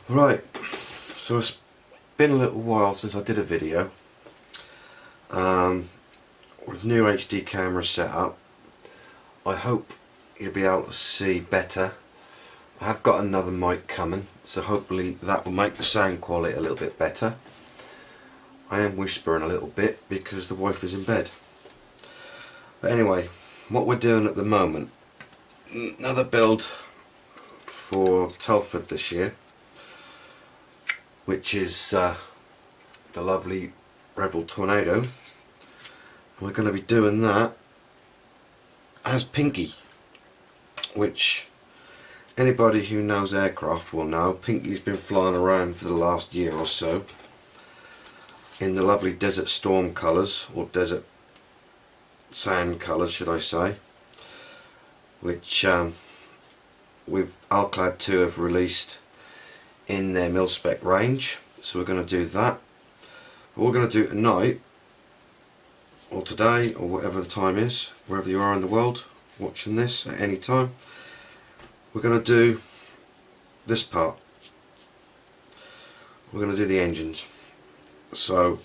Right, so it's been a little while since I did a video with new HD camera set up. I hope you'll be able to see better. I have got another mic coming, so hopefully that will make the sound quality a little bit better. I am whispering a little bit because the wife is in bed. But anyway, what we're doing at the moment, another build for Telford this year, which is the lovely Revel Tornado. And we're going to be doing that as Pinky, which anybody who knows aircraft will know. Pinky's been flying around for the last year or so in the lovely Desert Storm colours, or Desert Sand colours should I say, which with Alclad 2 have released in their mil-spec range. So we're going to do that. What we're going to do tonight, or today, or whatever the time is, wherever you are in the world watching this at any time, we're going to do this part. We're going to do the engines. So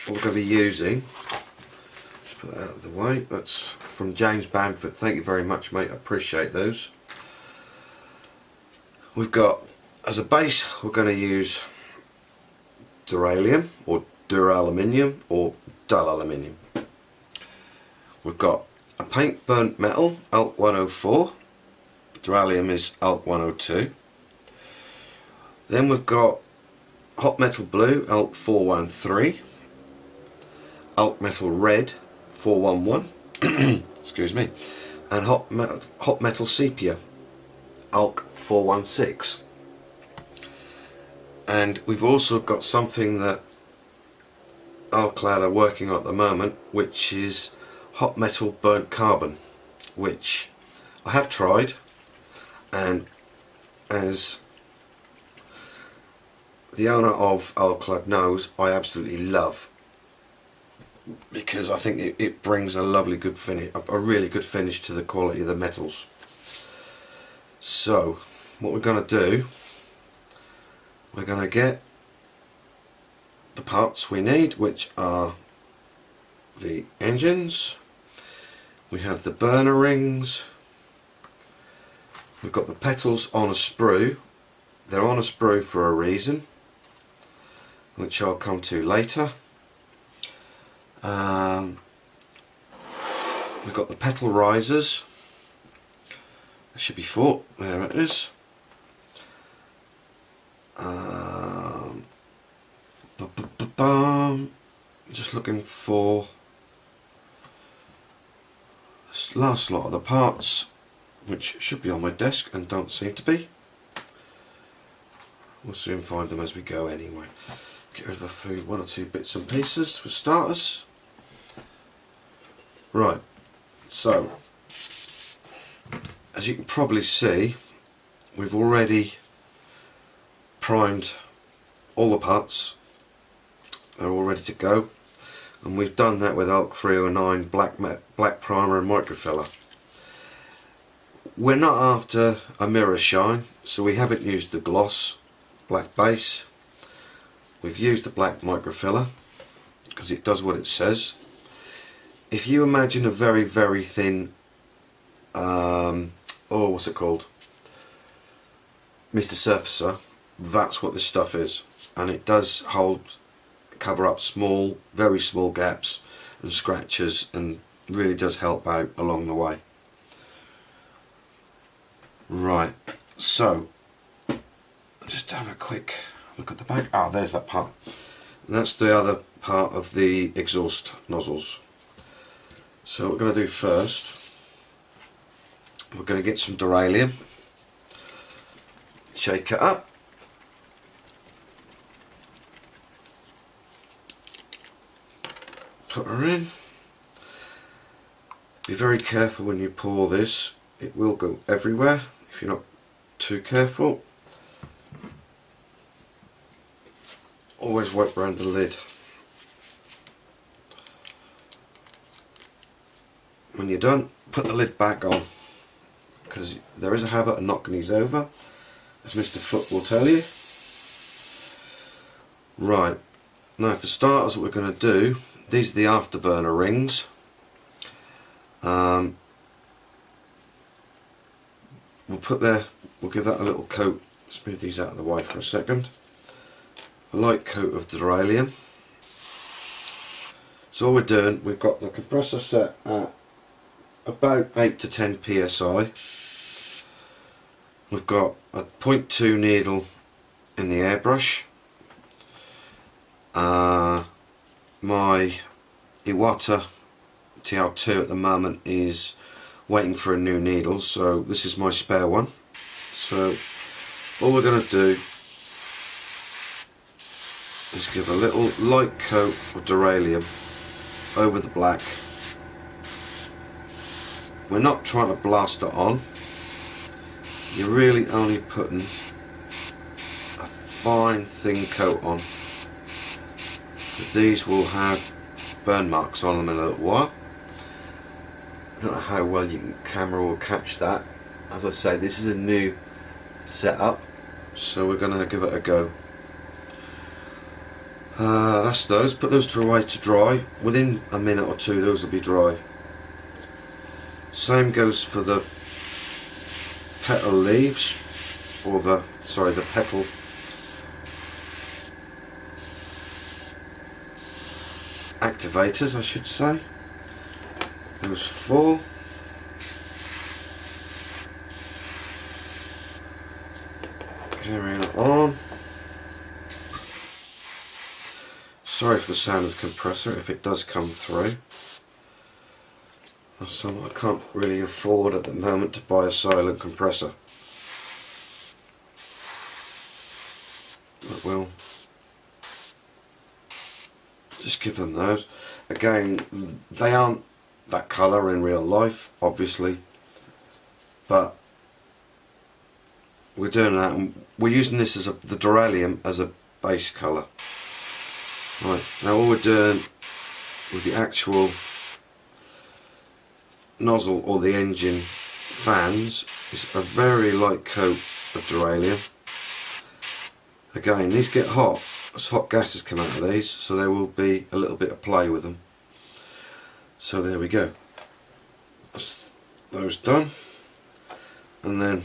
what we're going to be using, just put that out of the way, that's from James Bamford. Thank you very much, mate, I appreciate those. We've got, as a base, we're going to use duralium or duraluminium or dull aluminium. We've got a paint burnt metal, ALK 104. Duralium is ALK 102. Then we've got hot metal blue, ALK 413. ALK metal red, 411. Excuse me. And hot metal sepia, ALK 416. And we've also got something that Alclad are working on at the moment, which is hot metal burnt carbon, which I have tried, and as the owner of Alclad knows, I absolutely love, because I think it brings a lovely good finish, a really good finish to the quality of the metals. So what we're going to do, we're going to get the parts we need, which are the engines, we have the burner rings, we've got the petals on a sprue. They're on a sprue for a reason, which I'll come to later. We've got the petal risers. There should be 4. There it is. Just looking for this last lot of the parts, which should be on my desk and don't seem to be. We'll soon find them as we go anyway. Get rid of a few, 1 or 2 bits and pieces for starters. Right, so as you can probably see, we've already primed all the parts. They're all ready to go, and we've done that with ALK 309 black primer and microfiller. We're not after a mirror shine, so we haven't used the gloss black base. We've used the black microfiller because it does what it says. If you imagine a very, very thin what's it called, Mr. Surfacer, that's what this stuff is, and it does cover up small, very small gaps and scratches, and really does help out along the way. Right, so just have a quick look at the back. Ah, there's that part. And that's the other part of the exhaust nozzles. So what we're going to do first, we're going to get some duralium, shake it up, put her in. Be very careful when you pour this, it will go everywhere if you're not too careful. Always wipe around the lid. When you're done, put the lid back on, because there is a habit of knocking these over, as Mr. Foot will tell you. Right, now for starters, what we're going to do, these are the afterburner rings. We'll give that a little coat. Let's move these out of the way for a second. A light coat of duralium. So all we're doing, we've got the compressor set at about 8 to 10 psi. We've got a 0.2 needle in the airbrush. My Iwata TR2 at the moment is waiting for a new needle, so this is my spare one. So all we're going to do is give a little light coat of duralium over the black. We're not trying to blast it on, you're really only putting a fine thin coat on. These will have burn marks on them in a little while. I don't know how well camera will catch that. As I say, this is a new setup, so we're going to give it a go. That's those. Put those away to dry. Within a minute or two, those will be dry. Same goes for the petal leaves, or the petal activators, I should say. Those 4. Carrying it on. Sorry for the sound of the compressor if it does come through. That's something I can't really afford at the moment, to buy a silent compressor. But we'll just give them those. Again, they aren't that colour in real life, obviously, but we're doing that, and we're using this as the duralium as a base colour. Right, now all we're doing with the actual nozzle or the engine fans is a very light coat of duralium. Again, these get hot as hot gases come out of these, so there will be a little bit of play with them. So there we go. That's those done, and then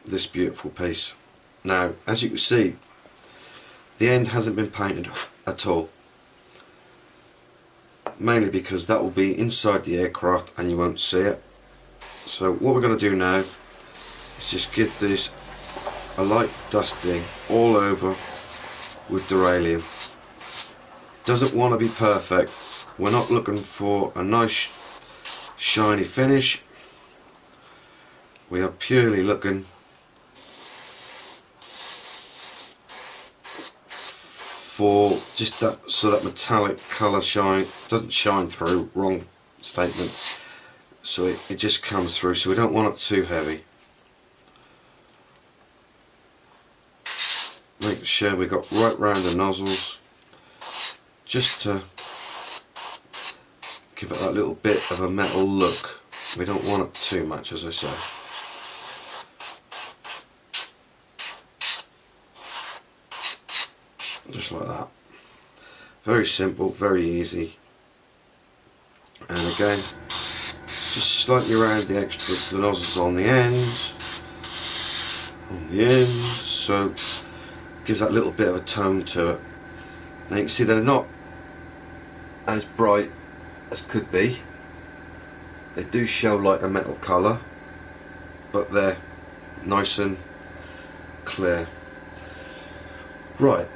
this beautiful piece. Now, as you can see, the end hasn't been painted at all, mainly because that will be inside the aircraft and you won't see it. So what we're going to do now is just give this a light dusting all over with duralium. Doesn't want to be perfect. We're not looking for a nice shiny finish. We are purely looking for just that, so that metallic colour doesn't shine through, wrong statement, so it just comes through, so we don't want it too heavy. Make sure we got right round the nozzles, just to give it that little bit of a metal look. We don't want it too much, as I say. Just like that. Very simple, very easy. And again, just slightly around the nozzles on the ends. So gives that little bit of a tone to it. Now you can see they're not as bright as could be. They do show like a metal colour, but they're nice and clear. Right.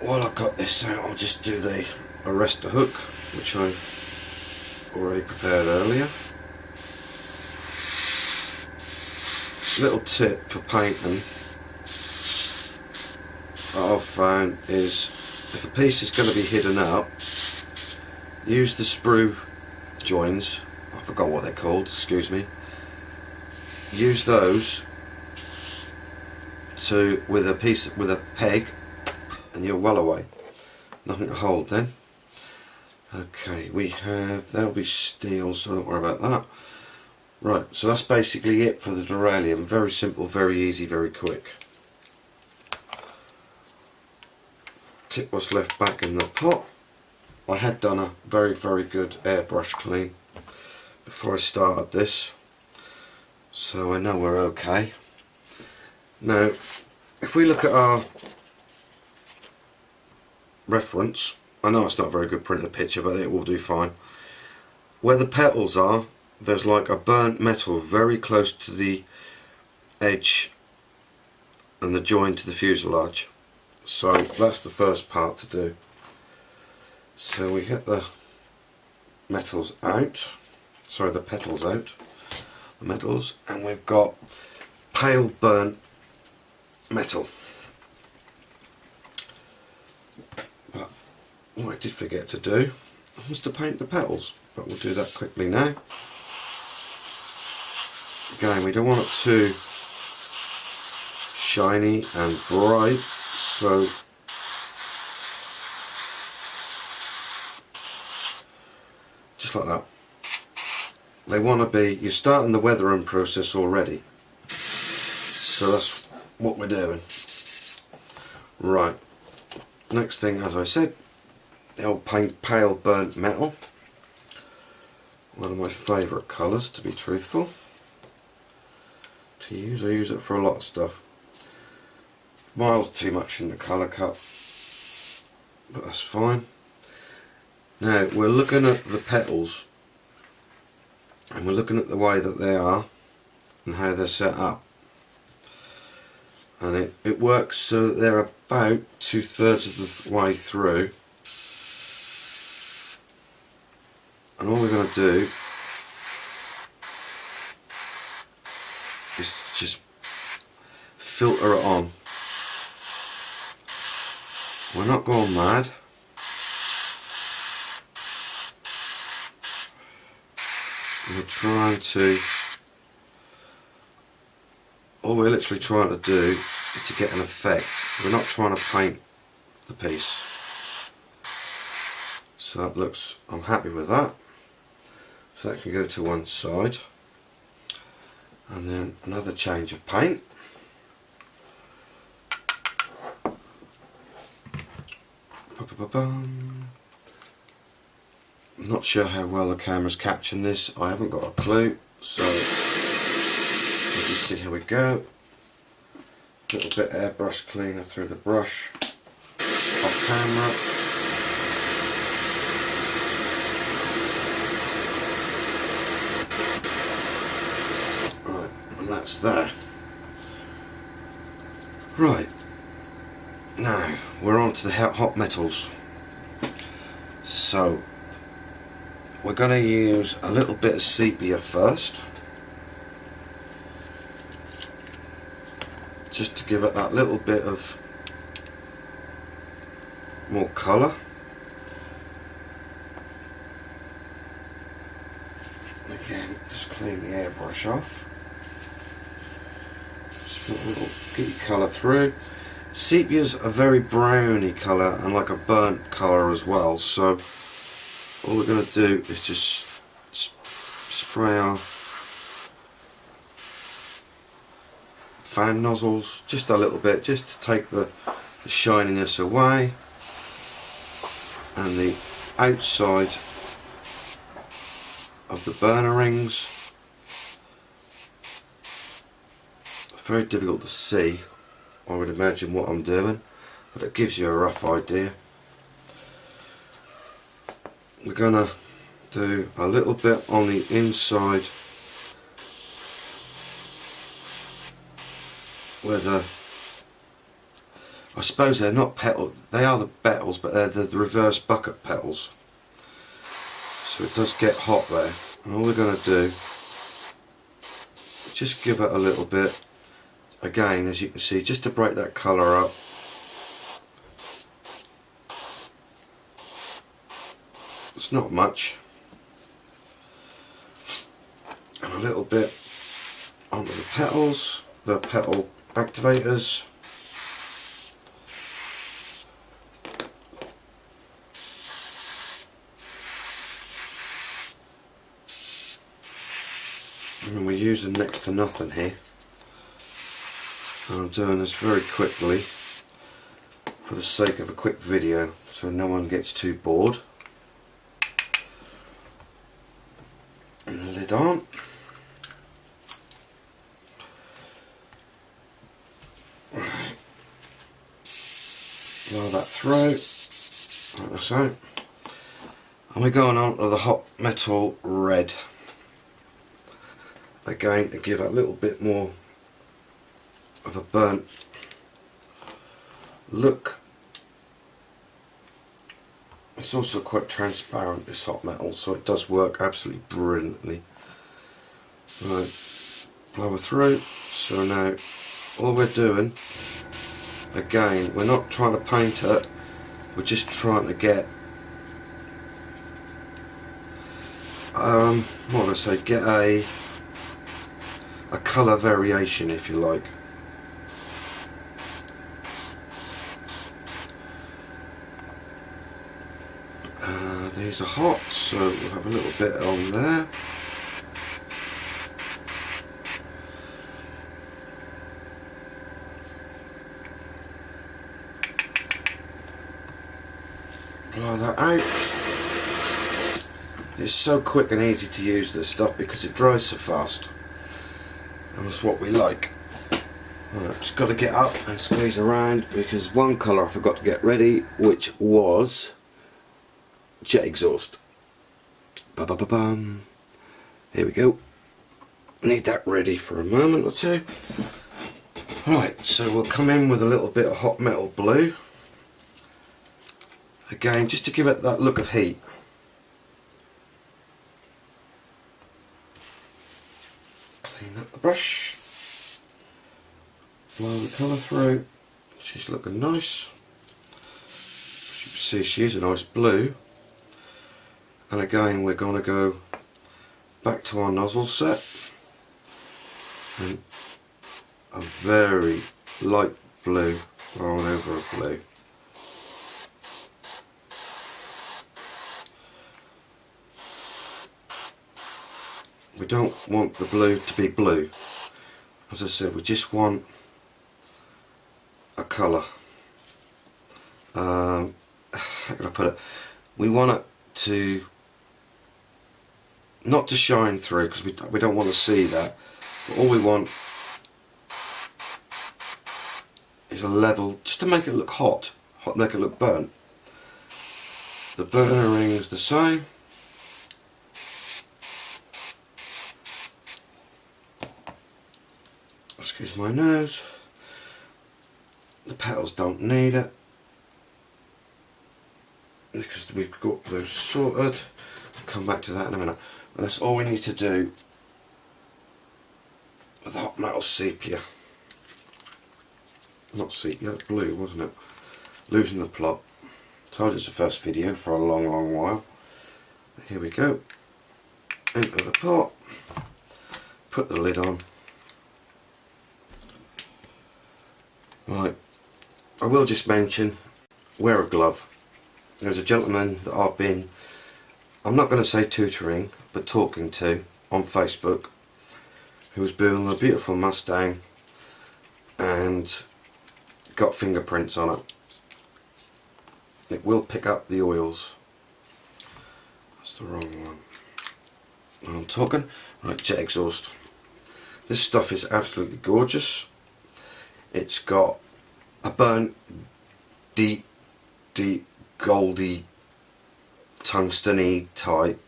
While I've got this out, I'll just do the arrestor hook, which I've already prepared earlier. Little tip for painting that I've found is, if a piece is going to be hidden up, use the sprue joins. I forgot what they're called, excuse me. Use those with a peg, and you're well away. Nothing to hold then. Okay, there'll be steel, so don't worry about that. Right, so that's basically it for the duralium. Very simple, very easy, very quick. tip what's left back in the pot. I had done a very good airbrush clean before I started this, so I know we're okay. Now if we look at our reference, I know it's not a very good print of the picture, but it will do fine. Where the petals are, there's like a burnt metal very close to the edge and the join to the fuselage. So that's the first part to do. So we get the metals out, sorry, the petals out, the metals, and we've got pale burnt metal. But what I did forget to do was to paint the petals, but we'll do that quickly now. Again, we don't want it too shiny and bright, so just like that. They want to be, you're starting the weathering process already, so that's what we're doing. Right, next thing, as I said, the old pale burnt metal, one of my favourite colours, to be truthful, to use. I use it for a lot of stuff. Miles too much in the colour cup, but that's fine. Now we're looking at the petals, and we're looking at the way that they are and how they're set up, and it works so that they're about 2/3 of the way through, and all we're going to do is just filter it on. We're not going mad. We're trying to, all we're literally trying to do is to get an effect. We're not trying to paint the piece. So that looks, I'm happy with that. So that can go to one side. And then another change of paint. I'm not sure how well the camera's catching this. I haven't got a clue, so we'll just see how we go. A little bit airbrush cleaner through the brush off camera. Right, and that's there. Right, now we're on to the hot metals. So we're going to use a little bit of sepia first, just to give it that little bit of more colour. Again, just clean the airbrush off. Just put a little, get your colour through. Sepia's a very browny colour and like a burnt colour as well, so all we're going to do is just spray our fan nozzles just a little bit, just to take the shininess away, and the outside of the burner rings. It's very difficult to see, I would imagine, what I'm doing, but it gives you a rough idea. We're going to do a little bit on the inside where the, I suppose they're not petals, they are the petals, but they're the reverse bucket petals, so it does get hot there, and all we're going to do is just give it a little bit, again, as you can see, just to break that colour up. It's not much, and a little bit onto the petals, the petal activators. And we're using next to nothing here. And I'm doing this very quickly. for the sake of a quick video so no one gets too bored. And the lid on. Right. Blow that through. Like that's out. And we're going on to the hot metal red. Again, to give a little bit more of a burnt look. It's also quite transparent, this hot metal, so it does work absolutely brilliantly. Right, blow through. So now all we're doing, again, we're not trying to paint it, we're just trying to get what would I say, get a colour variation, if you like. These are hot, so we'll have a little bit on there. Blow that out. It's so quick and easy to use this stuff because it dries so fast. And that's what we like. Right, just got to get up and squeeze around because one colour I forgot to get ready, which was jet exhaust. Ba-ba-ba-bum. Here we go. Need that ready for a moment or two. Right, so we'll come in with a little bit of hot metal blue. Again, just to give it that look of heat. Clean up the brush. Blow the colour through. She's looking nice. As you can see, she is a nice blue. And again, we're going to go back to our nozzle set. And a very light blue rolling over a blue. We don't want the blue to be blue. As I said, we just want a colour. How can I put it? We want it to not to shine through because we don't want to see that. But all we want is a level, just to make it look hot, make it look burnt. The burner ring is the same. Excuse my nose. The petals don't need it because we've got those sorted. I'll come back to that in a minute. And that's all we need to do with the hot metal sepia. Not sepia, blue, wasn't it? Losing the plot. Told you it's the first video for a long while. Here we go. Into the pot. Put the lid on. Right, I will just mention, wear a glove. There's a gentleman that I've been, I'm not going to say tutoring, but talking to on Facebook, who was building a beautiful Mustang and got fingerprints on it. It will pick up the oils. That's the wrong one. And I'm talking, right, jet exhaust. This stuff is absolutely gorgeous. It's got a burnt, deep goldy, tungsten-y type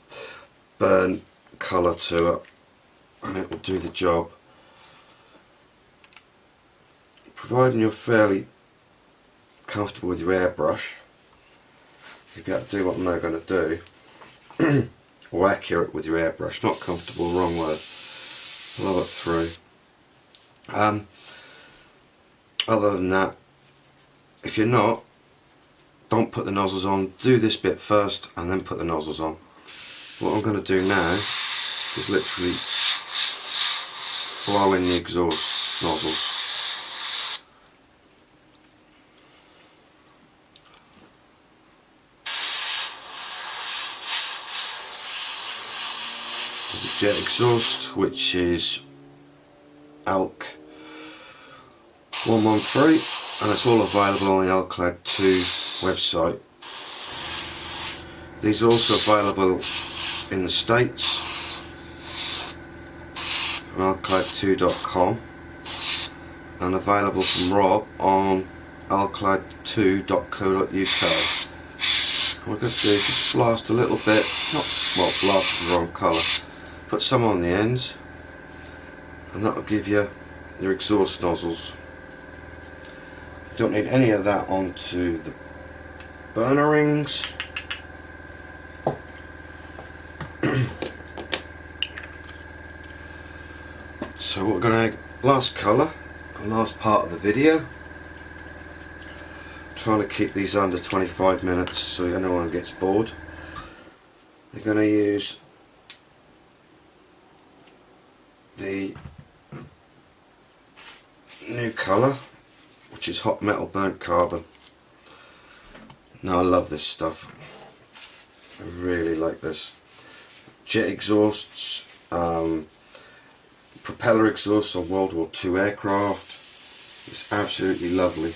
burnt colour to it, and it will do the job. Providing you're fairly comfortable with your airbrush, you'll be able to do what I'm now going to do, or accurate with your airbrush. Not comfortable, wrong word. Blow it through. Other than that, if you're not, don't put the nozzles on. Do this bit first and then put the nozzles on. What I'm going to do now is literally blow in the exhaust nozzles. The jet exhaust, which is Alclad 113. and it's all available on the Alclad 2 website. These are also available in the States from alclad2.com and available from Rob on alclad2.co.uk. What we're going to do is just blast a little bit, blast the wrong colour, put some on the ends, and that will give you your exhaust nozzles. You don't need any of that onto the burner rings. So what we're going to, last colour, the last part of the video, trying to keep these under 25 minutes so no one gets bored. We're going to use the new colour, which is hot metal burnt carbon. Now I love this stuff, I really like this. Jet exhausts, propeller exhausts on World War II aircraft. It's absolutely lovely.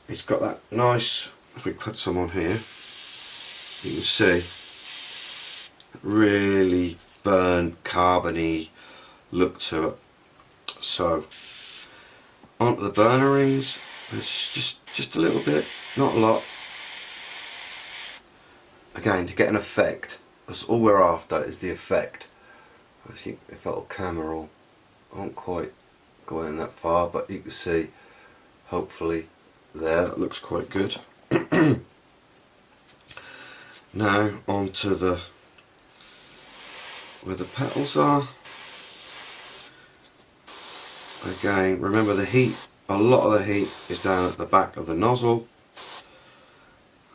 It's got that nice, if we put some on here, you can see, really burnt carbony look to it. So onto the burner rings, it's just a little bit, not a lot. Again, to get an effect, that's all we're after, is the effect. I think if that'll camera all, I won't quite go in that far, but you can see, hopefully there, that looks quite good. Now onto the, where the petals are. Again, remember the heat, a lot of the heat is down at the back of the nozzle.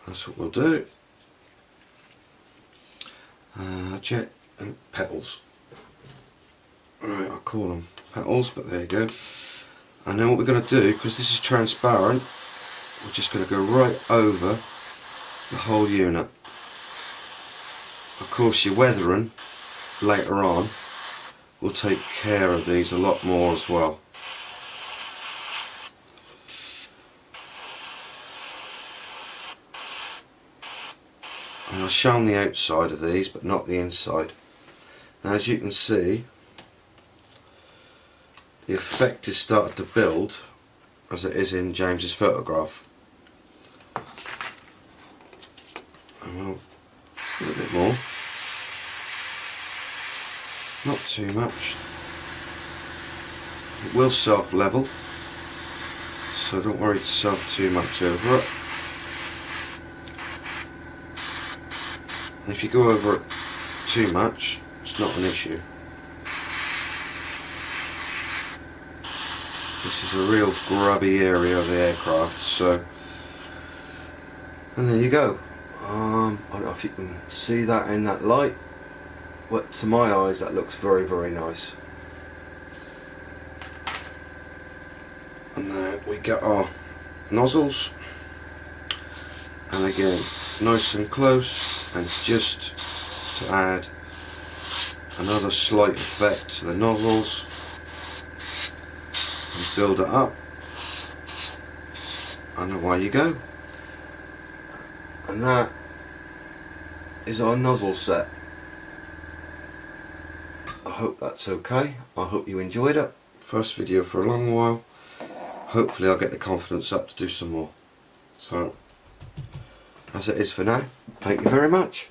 That's what we'll do. Jet and petals. Right, I'll call them petals, but there you go. And then what we're going to do, because this is transparent, we're just going to go right over the whole unit. Of course, your weathering later on will take care of these a lot more as well. And I've shown the outside of these, but not the inside. Now, as you can see, the effect is starting to build, as it is in James's photograph. And we'll a little bit more, not too much. It will self-level, so don't worry yourself too much over it. And if you go over it too much, it's not an issue. This is a real grubby area of the aircraft, so, and there you go. I don't know if you can see that in that light, but to my eyes that looks very, very nice. And now we get our nozzles, and again, nice and close, and just to add another slight effect to the nozzles and build it up, and away you go. And that is our nozzle set. I hope that's okay. I hope you enjoyed it. First video for a long while. Hopefully I'll get the confidence up to do some more. So, as it is for now, thank you very much.